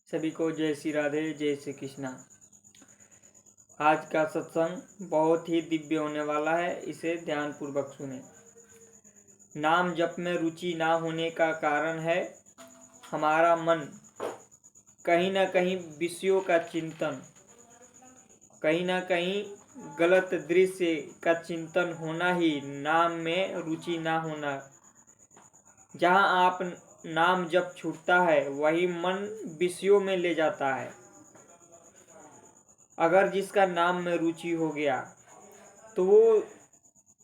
सभी को जय श्री राधे, जय श्री कृष्णा। आज का सत्संग बहुत ही दिव्य होने वाला है, इसे ध्यानपूर्वक सुने। नाम जप में रुचि ना होने का कारण है हमारा मन कहीं ना कहीं विषयों का चिंतन, कहीं ना कहीं गलत दृश्य का चिंतन होना ही नाम में रुचि ना होना। जहाँ आप नाम जप छूटता है वही मन विषयों में ले जाता है। अगर जिसका नाम में रुचि हो गया तो वो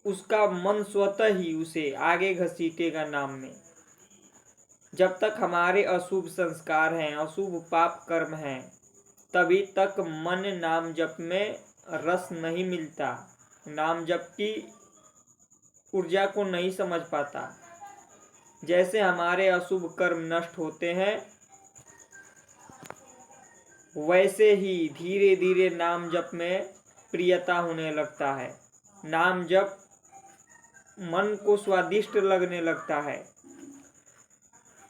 उसका मन स्वतः ही उसे आगे घसीटेगा नाम में। जब तक हमारे अशुभ संस्कार हैं, अशुभ पाप कर्म हैं, तभी तक मन नाम जप में रस नहीं मिलता, नाम जप की ऊर्जा को नहीं समझ पाता। जैसे हमारे अशुभ कर्म नष्ट होते हैं वैसे ही धीरे धीरे नाम जप में प्रियता होने लगता है। नाम जप मन को स्वादिष्ट लगने लगता है।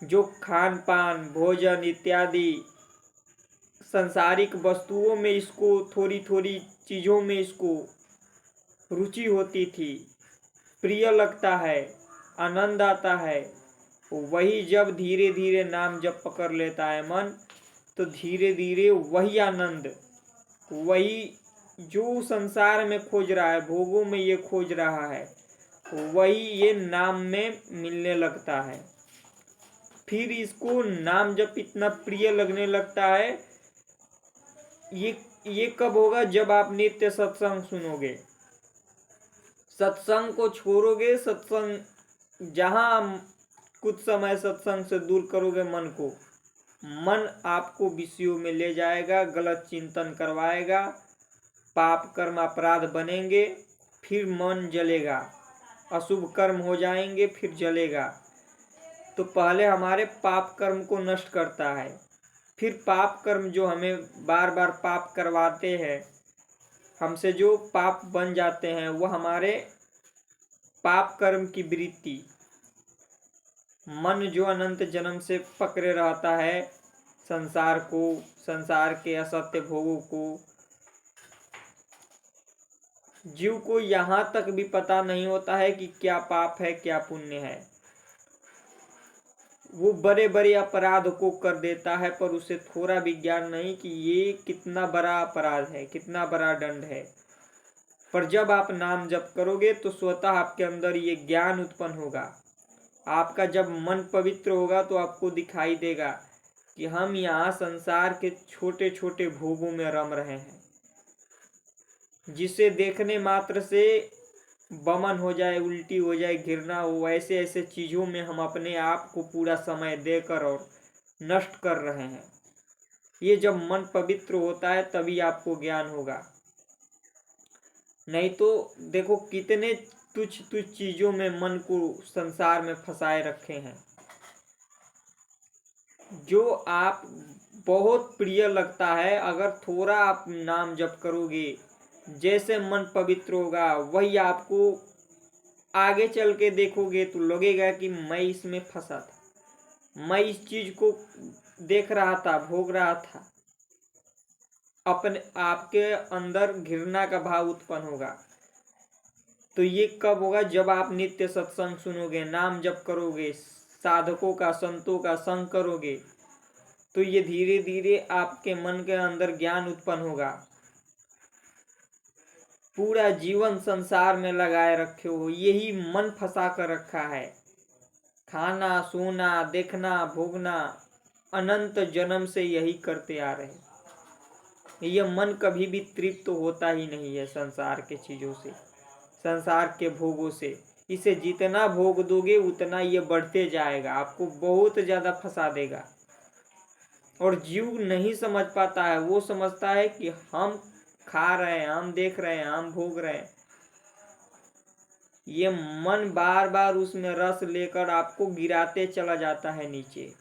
जो खान पान भोजन इत्यादि सांसारिक वस्तुओं में इसको थोड़ी थोड़ी चीज़ों में इसको रुचि होती थी, प्रिय लगता है, आनंद आता है, वही जब धीरे धीरे नाम जप पकड़ लेता है मन, तो धीरे धीरे वही आनंद, वही जो संसार में खोज रहा है, भोगों में ये खोज रहा है, वही ये नाम में मिलने लगता है। फिर इसको नाम जब इतना प्रिय लगने लगता है, ये कब होगा? जब आप नित्य सत्संग सुनोगे, सत्संग को छोड़ोगे, सत्संग जहां कुछ समय सत्संग से दूर करोगे मन को, मन आपको विषयों में ले जाएगा, गलत चिंतन करवाएगा, पाप कर्म अपराध बनेंगे, फिर मन जलेगा, अशुभ कर्म हो जाएंगे, फिर जलेगा। तो पहले हमारे पाप कर्म को नष्ट करता है, फिर पाप कर्म जो हमें बार बार पाप करवाते हैं, हमसे जो पाप बन जाते हैं, वह हमारे पाप कर्म की वृत्ति, मन जो अनंत जन्म से पकड़े रहता है संसार को, संसार के असत्य भोगों को। जीव को यहाँ तक भी पता नहीं होता है कि क्या पाप है क्या पुण्य है। वो बड़े बड़े अपराध को कर देता है, पर उसे थोड़ा भी ज्ञान नहीं कि ये कितना बड़ा अपराध है, कितना बड़ा दंड है। पर जब आप नाम जप करोगे तो स्वतः आपके अंदर ये ज्ञान उत्पन्न होगा। आपका जब मन पवित्र होगा तो आपको दिखाई देगा कि हम यहाँ संसार के छोटे छोटे भोगों में रम रहे हैं, जिसे देखने मात्र से बमन हो जाए, उल्टी हो जाए, घृणा हो, ऐसे ऐसे चीज़ों में हम अपने आप को पूरा समय देकर और नष्ट कर रहे हैं। ये जब मन पवित्र होता है तभी आपको ज्ञान होगा। नहीं तो देखो कितने तुच्छ तुच्छ चीज़ों में मन को संसार में फंसाए रखे हैं। जो आप बहुत प्रिय लगता है, अगर थोड़ा आप नाम जप करोगे, जैसे मन पवित्र होगा, वही आपको आगे चल के देखोगे तो लगेगा कि मैं इसमें फंसा था, मैं इस चीज को देख रहा था, भोग रहा था। अपने आपके अंदर घृणा का भाव उत्पन्न होगा। तो ये कब होगा? जब आप नित्य सत्संग सुनोगे, नाम जप करोगे, साधकों का संतों का संग करोगे, तो ये धीरे धीरे आपके मन के अंदर ज्ञान उत्पन्न होगा। पूरा जीवन संसार में लगाए रखे हो, यही मन फंसा कर रखा है। खाना सोना देखना भोगना, अनंत जन्म से यही करते आ रहे। यह मन कभी भी तृप्त तो होता ही नहीं है संसार के चीज़ों से, संसार के भोगों से। इसे जितना भोग दोगे उतना ये बढ़ते जाएगा, आपको बहुत ज़्यादा फंसा देगा। और जीव नहीं समझ पाता है, वो समझता है कि हम खा रहे हैं, हम देख रहे हैं, हम भोग रहे हैं। ये मन बार बार उसमें रस लेकर आपको गिराते चला जाता है नीचे।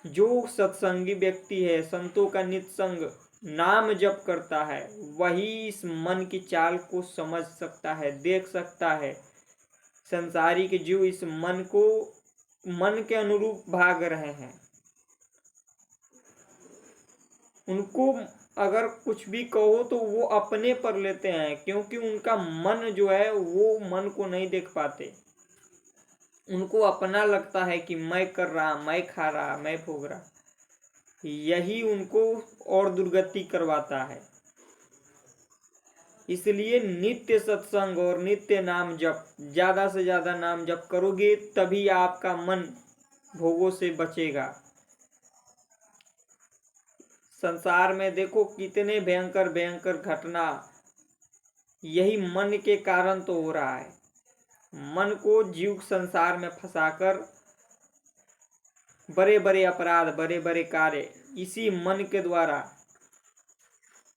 जो सत्संगी व्यक्ति है, संतों का नित्य संग नाम जप करता है, वही इस मन की चाल को समझ सकता है, देख सकता है। संसारिक जीव इस मन को मन के अनुरूप भाग रहे हैं, उनको अगर कुछ भी कहो तो वो अपने पर लेते हैं, क्योंकि उनका मन जो है वो मन को नहीं देख पाते। उनको अपना लगता है कि मैं कर रहा, मैं खा रहा, मैं भोग रहा, यही उनको और दुर्गति करवाता है। इसलिए नित्य सत्संग और नित्य नाम जप, ज्यादा से ज्यादा नाम जप करोगे तभी आपका मन भोगों से बचेगा। संसार में देखो कितने भयंकर भयंकर घटना यही मन के कारण तो हो रहा है। मन को जीव संसार में फंसाकर बड़े बड़े अपराध, बड़े बड़े कार्य इसी मन के द्वारा।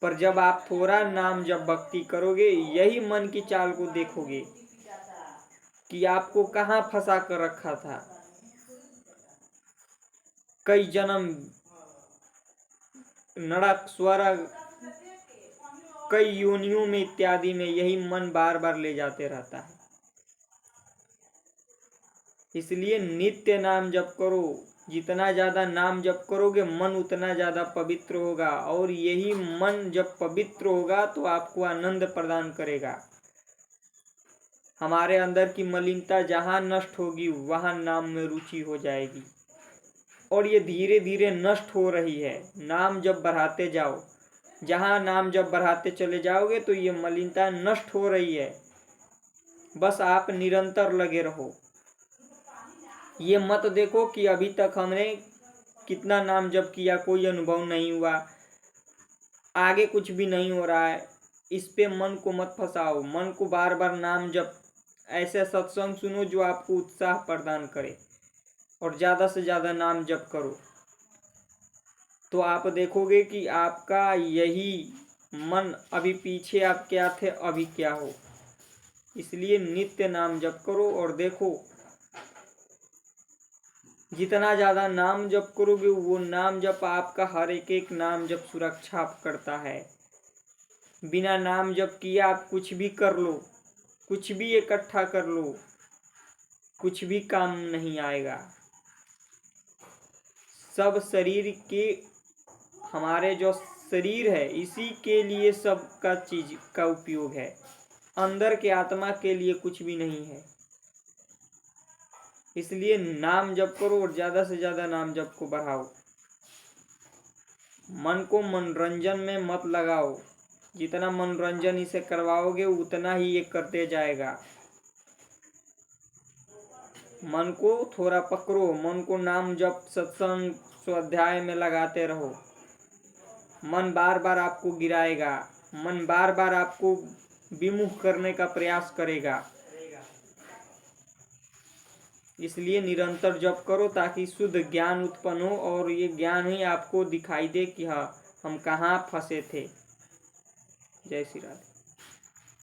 पर जब आप थोड़ा नाम जब भक्ति करोगे, यही मन की चाल को देखोगे कि आपको कहाँ फंसा कर रखा था। कई जन्म नरक, स्वर्ग, कई योनियों में इत्यादि में यही मन बार बार ले जाते रहता है। इसलिए नित्य नाम जप करो। जितना ज्यादा नाम जप करोगे मन उतना ज्यादा पवित्र होगा, और यही मन जब पवित्र होगा तो आपको आनंद प्रदान करेगा। हमारे अंदर की मलिनता जहाँ नष्ट होगी वहाँ नाम में रुचि हो जाएगी, और ये धीरे धीरे नष्ट हो रही है। नाम जब बढ़ाते जाओ, जहाँ नाम जब बढ़ाते चले जाओगे तो ये मलिनता नष्ट हो रही है। बस आप निरंतर लगे रहो। ये मत देखो कि अभी तक हमने कितना नाम जप किया, कोई अनुभव नहीं हुआ, आगे कुछ भी नहीं हो रहा है। इस पे मन को मत फंसाओ। मन को बार बार नाम जप, ऐसे सत्संग सुनो जो आपको उत्साह प्रदान करे, और ज़्यादा से ज़्यादा नाम जप करो। तो आप देखोगे कि आपका यही मन, अभी पीछे आप क्या थे अभी क्या हो। इसलिए नित्य नाम जप करो, और देखो जितना ज़्यादा नाम जप करोगे वो नाम जप आपका हर एक एक नाम जप सुरक्षा करता है। बिना नाम जप किए आप कुछ भी कर लो, कुछ भी इकट्ठा कर लो, कुछ भी काम नहीं आएगा। सब शरीर के, हमारे जो शरीर है इसी के लिए सब का चीज का उपयोग है, अंदर के आत्मा के लिए कुछ भी नहीं है। इसलिए नाम जप करो और ज्यादा से ज्यादा नाम जप को बढ़ाओ। मन को मनोरंजन में मत लगाओ। जितना मनोरंजन इसे करवाओगे उतना ही ये करते जाएगा। मन को थोड़ा पकड़ो, मन को नाम जप सत्संग स्वाध्याय में लगाते रहो। मन बार बार आपको गिराएगा, मन बार बार आपको विमुख करने का प्रयास करेगा। इसलिए निरंतर जप करो ताकि शुद्ध ज्ञान उत्पन्न हो, और ये ज्ञान ही आपको दिखाई दे कि हाँ हम कहाँ फंसे थे। जय श्री राधे।